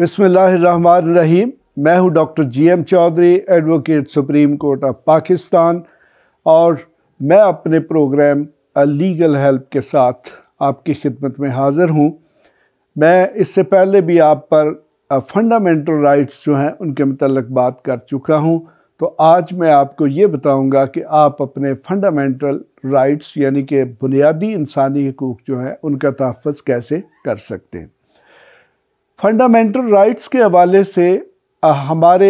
बिस्मिल्लाहिर्रहमानिर्रहीम। मैं हूं doctor GM Chaudhry, advocate supreme court of Pakistan, और मैं अपने प्रोग्राम लीगल हेल्प के साथ आपकी खिदमत में हाज़िर हूं। मैं इससे पहले भी आप पर फंडामेंटल राइट्स जो हैं उनके मतलब बात कर चुका हूं, तो आज मैं आपको ये बताऊंगा कि आप अपने फंडामेंटल राइट्स यानी कि बुनियादी इंसानी हकूक़ जो हैं उनका तहफ़्फ़ुज़ कैसे कर सकते हैं। फंडामेंटल राइट्स के हवाले से हमारे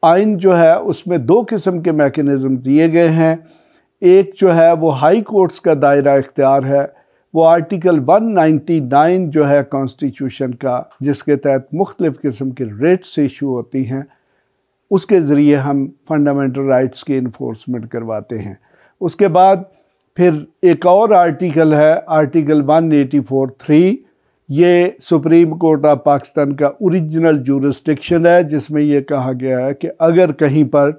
आइन जो है उसमें दो किस्म के मैकेनिज़्म दिए गए हैं। एक जो है वो हाई कोर्ट्स का दायरा इख्तियार है, वो आर्टिकल 199 जो है कॉन्स्टिट्यूशन का, जिसके तहत मुख्तलिफ़ किस्म की रिट्स इशू होती हैं, उसके ज़रिए हम फंडामेंटल राइट्स की इन्फोर्समेंट करवाते हैं। उसके बाद फिर एक और आर्टिकल है, आर्टिकल 184(3, ये सुप्रीम कोर्ट ऑफ पाकिस्तान का ओरिजिनल जुरिस्डिक्शन है, जिसमें ये कहा गया है कि अगर कहीं पर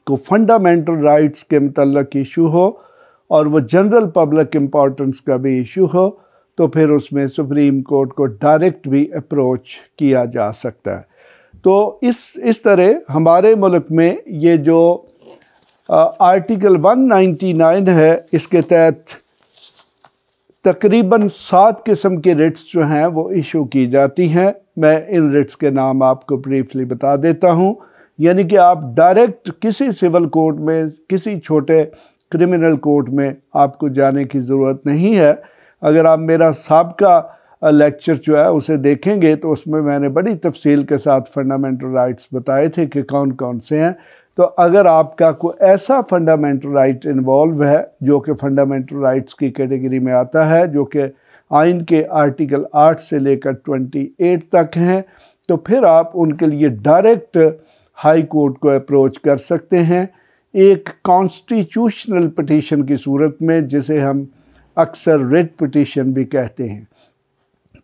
को फंडामेंटल राइट्स के मुतल्लक इशू हो और वो जनरल पब्लिक इम्पोर्टेंस का भी इशू हो, तो फिर उसमें सुप्रीम कोर्ट को डायरेक्ट भी अप्रोच किया जा सकता है। तो इस तरह हमारे मुल्क में ये जो आर्टिकल 199 है, इसके तहत तकरीबन 7 किस्म के रिट्स जो हैं वो इशू की जाती हैं। मैं इन रिट्स के नाम आपको ब्रीफली बता देता हूं। यानी कि आप डायरेक्ट किसी सिविल कोर्ट में, किसी छोटे क्रिमिनल कोर्ट में आपको जाने की ज़रूरत नहीं है। अगर आप मेरा साबका लेक्चर जो है उसे देखेंगे तो उसमें मैंने बड़ी तफसील के साथ फंडामेंटल राइट्स बताए थे कि कौन कौन से हैं। तो अगर आपका कोई ऐसा फंडामेंटल राइट इन्वॉल्व है जो कि फंडामेंटल राइट्स की कैटेगरी में आता है, जो कि आइन के आर्टिकल 8 से लेकर 28 तक हैं, तो फिर आप उनके लिए डायरेक्ट हाई कोर्ट को अप्रोच कर सकते हैं, एक कॉन्स्टिट्यूशनल पिटीशन की सूरत में, जिसे हम अक्सर रिट पिटीशन भी कहते हैं।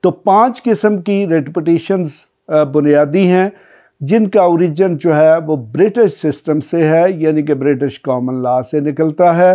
तो 5 किस्म की रिट पिटीशंस बुनियादी हैं, जिनका ओरिजिन जो है वो ब्रिटिश सिस्टम से है, यानी कि ब्रिटिश कॉमन लॉ से निकलता है।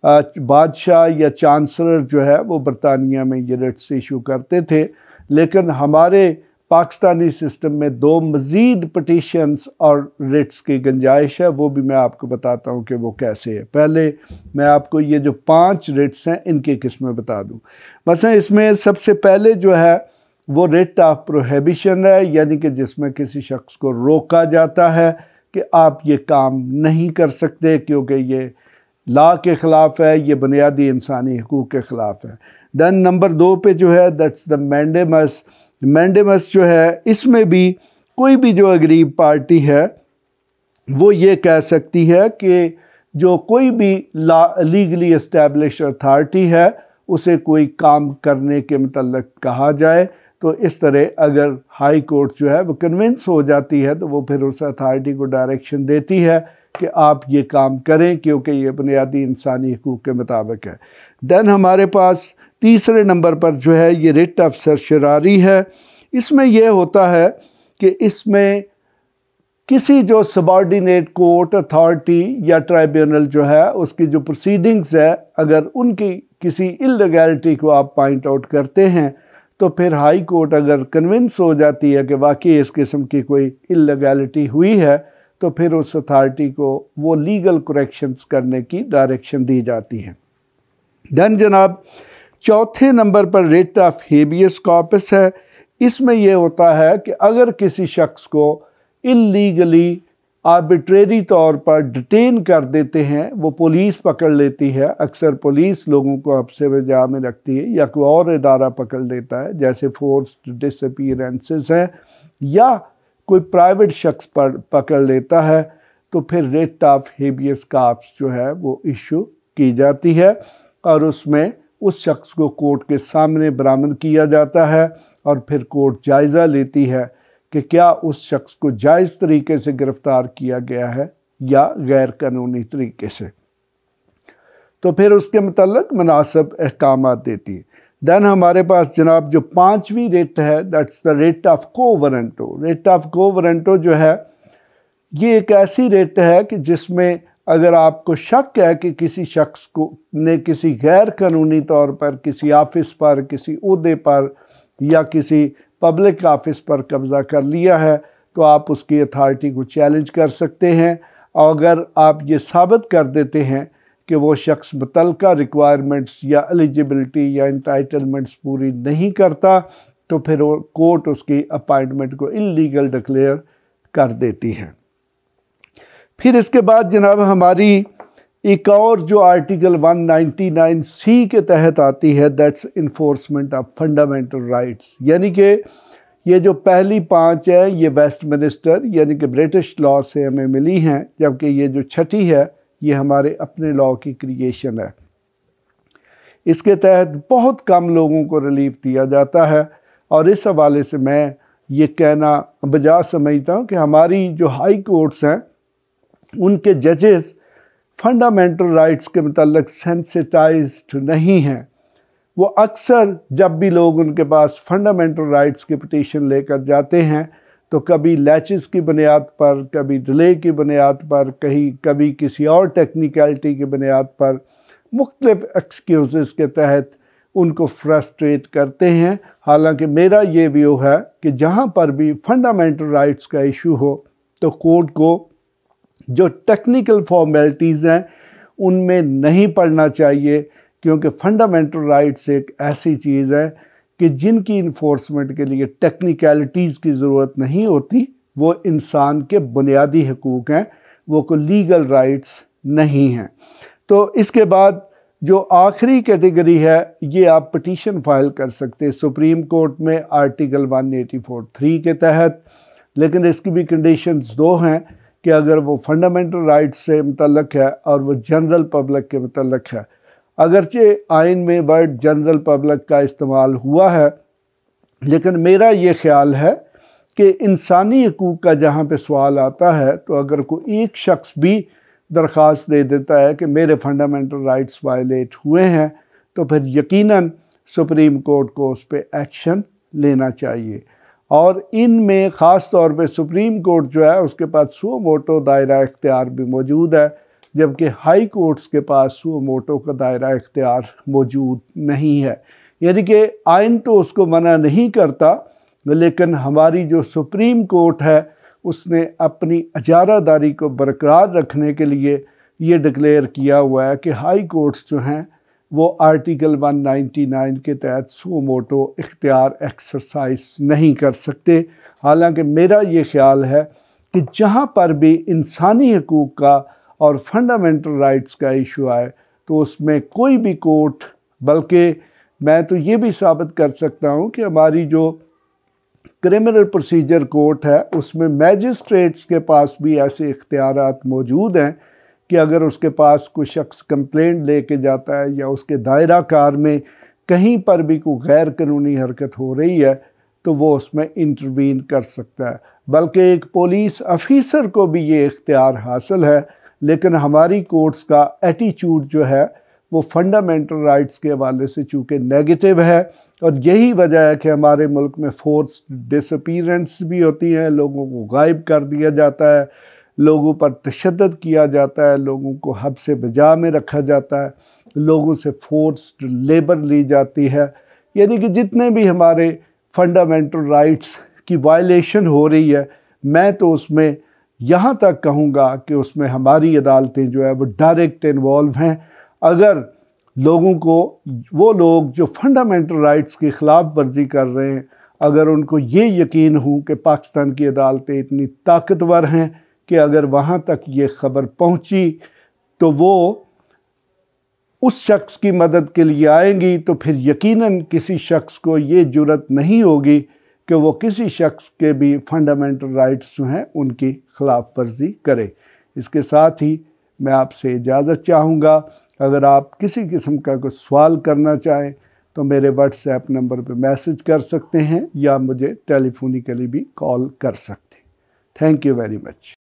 बादशाह या चांसलर जो है वो बरतानिया में ये रिट्स इशू करते थे, लेकिन हमारे पाकिस्तानी सिस्टम में 2 मज़ीद पिटीशंस और रिट्स की गुंजाइश है, वो भी मैं आपको बताता हूँ कि वो कैसे है। पहले मैं आपको ये जो 5 रिट्स हैं इनकी किस्में बता दूँ। मसलन इसमें सबसे पहले जो है वो रिट ऑफ प्रोहिबिशन है, यानी कि जिसमें किसी शख्स को रोका जाता है कि आप ये काम नहीं कर सकते क्योंकि ये लॉ के ख़िलाफ़ है, ये बुनियादी इंसानी हकूक़ के ख़िलाफ़ है। दैन नंबर 2 पे जो है दैट्स द मैंडेमस। मैंडेमस जो है, इसमें भी कोई भी जो अग्रीव पार्टी है वो ये कह सकती है कि जो कोई भी लीगली एस्टैब्लिश अथॉरिटी है उसे कोई काम करने के मतलब कहा जाए। तो इस तरह अगर हाई कोर्ट जो है वो कन्विंस हो जाती है तो वो फिर उस अथॉरिटी को डायरेक्शन देती है कि आप ये काम करें क्योंकि ये बुनियादी इंसानी हकूक़ के मुताबिक है। दैन हमारे पास तीसरे नंबर पर जो है ये रिट ऑफ सर्शरारी है। इसमें यह होता है कि इसमें किसी जो सबॉर्डिनेट कोर्ट, अथॉरिटी या ट्राइब्यूनल जो है उसकी जो प्रोसीडिंग्स है, अगर उनकी किसी इल्लीगैलिटी को आप पॉइंट आउट करते हैं तो फिर हाई कोर्ट अगर कन्विंस हो जाती है कि वाकई इस किस्म की कोई इल्लीगैलिटी हुई है, तो फिर उस अथॉरिटी को वो लीगल करेक्शंस करने की डायरेक्शन दी जाती है। देन जनाब चौथे नंबर पर रिट ऑफ हेबियस कॉर्पस है। इसमें यह होता है कि अगर किसी शख्स को इल्लीगली आर्बिट्रेरी तौर पर डिटेन कर देते हैं, वो पुलिस पकड़ लेती है, अक्सर पुलिस लोगों को हब्से में जा में रखती है या कोई और इदारा पकड़ लेता है, जैसे फोर्स्ड डिसअपीयरेंसेस हैं, या कोई प्राइवेट शख्स पर पकड़ लेता है, तो फिर रिट ऑफ हेबियस कॉर्पस जो है वो इशू की जाती है और उसमें उस शख्स को कोर्ट के सामने बरामद किया जाता है और फिर कोर्ट जायज़ा लेती है कि क्या उस शख्स को जायज़ तरीके से गिरफ़्तार किया गया है या गैर कानूनी तरीके से, तो फिर उसके मुतल्लिक़ मुनासिब अहकामात देती है। दैन हमारे पास जनाब जो 5वीं रिट है दैट्स द रिट ऑफ को वारंटो। रिट ऑफ को वारंटो जो है ये एक ऐसी रिट है कि जिसमें अगर आपको शक है कि किसी शख्स को ने किसी गैर कानूनी तौर पर किसी ऑफिस पर, किसी ओहदे पर या किसी पब्लिक ऑफिस पर कब्ज़ा कर लिया है तो आप उसकी अथॉरिटी को चैलेंज कर सकते हैं। और अगर आप ये साबित कर देते हैं कि वो शख्स मुतल्लिका रिक्वायरमेंट्स या एलिजिबिलिटी या इंटाइटलमेंट्स पूरी नहीं करता तो फिर कोर्ट उसकी अपॉइंटमेंट को इल्लीगल डिक्लेयर कर देती है। फिर इसके बाद जनाब हमारी एक और जो आर्टिकल 199C के तहत आती है, that's enforcement of fundamental rights. यानी कि ये जो पहली 5 है ये वेस्टमिनिस्टर यानी कि ब्रिटिश लॉ से हमें मिली हैं, जबकि ये जो छठी है ये हमारे अपने लॉ की क्रिएशन है। इसके तहत बहुत कम लोगों को रिलीफ दिया जाता है और इस हवाले से मैं ये कहना बजा समझता हूँ कि हमारी जो हाई कोर्ट्स हैं उनके जजेस फंडामेंटल राइट्स के मतलब सेंसिटाइज्ड नहीं हैं। वो अक्सर जब भी लोग उनके पास फंडामेंटल राइट्स की पिटीशन लेकर जाते हैं तो कभी लैचेस की बुनियाद पर, कभी डिले की बुनियाद पर, कभी किसी और टेक्निकलिटी की बुनियाद पर मुख्तलिफ एक्सक्यूज़ के तहत उनको फ्रस्ट्रेट करते हैं। हालांकि मेरा ये व्यू है कि जहाँ पर भी फंडामेंटल राइट्स का इशू हो तो कोर्ट को जो टेक्निकल फॉर्मेलिटीज़ हैं उनमें नहीं पड़ना चाहिए, क्योंकि फंडामेंटल राइट्स एक ऐसी चीज़ है कि जिनकी इन्फोर्समेंट के लिए टेक्निकलिटीज़ की ज़रूरत नहीं होती। वो इंसान के बुनियादी हकूक़ हैं, वो कोई लीगल राइट्स नहीं हैं। तो इसके बाद जो आखिरी कैटेगरी है ये आप पिटीशन फाइल कर सकते हैं सुप्रीम कोर्ट में आर्टिकल 184(3) के तहत, लेकिन इसकी भी कंडीशंस 2 हैं कि अगर वो फंडामेंटल राइट्स से मुतल्लक है और वो जनरल पब्लिक के मुतल्लक है। अगरचे आइन में वर्ड जनरल पब्लिक का इस्तेमाल हुआ है, लेकिन मेरा ये ख्याल है कि इंसानी हकूक़ का जहाँ पे सवाल आता है तो अगर कोई एक शख्स भी दरख्वास्त दे देता है कि मेरे फंडामेंटल राइट्स वायलेट हुए हैं तो फिर यकीनन सुप्रीम कोर्ट को उस पर एक्शन लेना चाहिए। और इनमें ख़ास तौर पे सुप्रीम कोर्ट जो है उसके पास सुओ मोटो दायरा इख्तियार भी मौजूद है, जबकि हाई कोर्ट्स के पास सुओ मोटो का दायरा इख्तियार मौजूद नहीं है। यानी कि आइन तो उसको मना नहीं करता, लेकिन हमारी जो सुप्रीम कोर्ट है उसने अपनी इजारादारी को बरकरार रखने के लिए ये डिक्लेयर किया हुआ है कि हाई कोर्ट्स जो हैं वो आर्टिकल 199 के तहत सुओ मोटो इख्तियार एक्सरसाइज नहीं कर सकते। हालांकि मेरा ये ख्याल है कि जहाँ पर भी इंसानी हकूक़ का और फंडामेंटल राइट्स का इशू आए तो उसमें कोई भी कोर्ट, बल्कि मैं तो ये भी साबित कर सकता हूँ कि हमारी जो क्रिमिनल प्रोसीजर कोर्ट है उसमें मैजिस्ट्रेट्स के पास भी ऐसे इख्तियारात मौजूद हैं कि अगर उसके पास कोई शख्स कंप्लेंट लेके जाता है या उसके दायरा कार में कहीं पर भी कोई गैर कानूनी हरकत हो रही है तो वो उसमें इंटरवीन कर सकता है। बल्कि एक पुलिस अफीसर को भी ये इख्तियार हासिल है, लेकिन हमारी कोर्ट्स का एटीट्यूड जो है वो फंडामेंटल राइट्स के हवाले से चूँकि नेगेटिव है, और यही वजह है कि हमारे मुल्क में फोर्स डिसअपीरेंस भी होती हैं, लोगों को गायब कर दिया जाता है, लोगों पर तशद्दुद किया जाता है, लोगों को हब्से बजा में रखा जाता है, लोगों से फोर्स्ड लेबर ली जाती है। यानी कि जितने भी हमारे फंडामेंटल राइट्स की वायलेशन हो रही है, मैं तो उसमें यहाँ तक कहूँगा कि उसमें हमारी अदालतें जो है वो डायरेक्ट इन्वॉल्व हैं। अगर लोगों को, वो लोग जो फंडामेंटल राइट्स की ख़िलाफ़ वर्जी कर रहे हैं, अगर उनको ये यकीन हो कि पाकिस्तान की अदालतें इतनी ताकतवर हैं कि अगर वहाँ तक ये ख़बर पहुँची तो वो उस शख्स की मदद के लिए आएंगी, तो फिर यकीनन किसी शख्स को ये जुर्रत नहीं होगी कि वो किसी शख्स के भी फंडामेंटल राइट्स जो हैं उनकी ख़िलाफ़ वर्जी करे। इसके साथ ही मैं आपसे इजाज़त चाहूँगा। अगर आप किसी किस्म का कोई सवाल करना चाहें तो मेरे व्हाट्सएप नंबर पर मैसेज कर सकते हैं या मुझे टेलीफोनिकली भी कॉल कर सकते हैं। Thank you very much.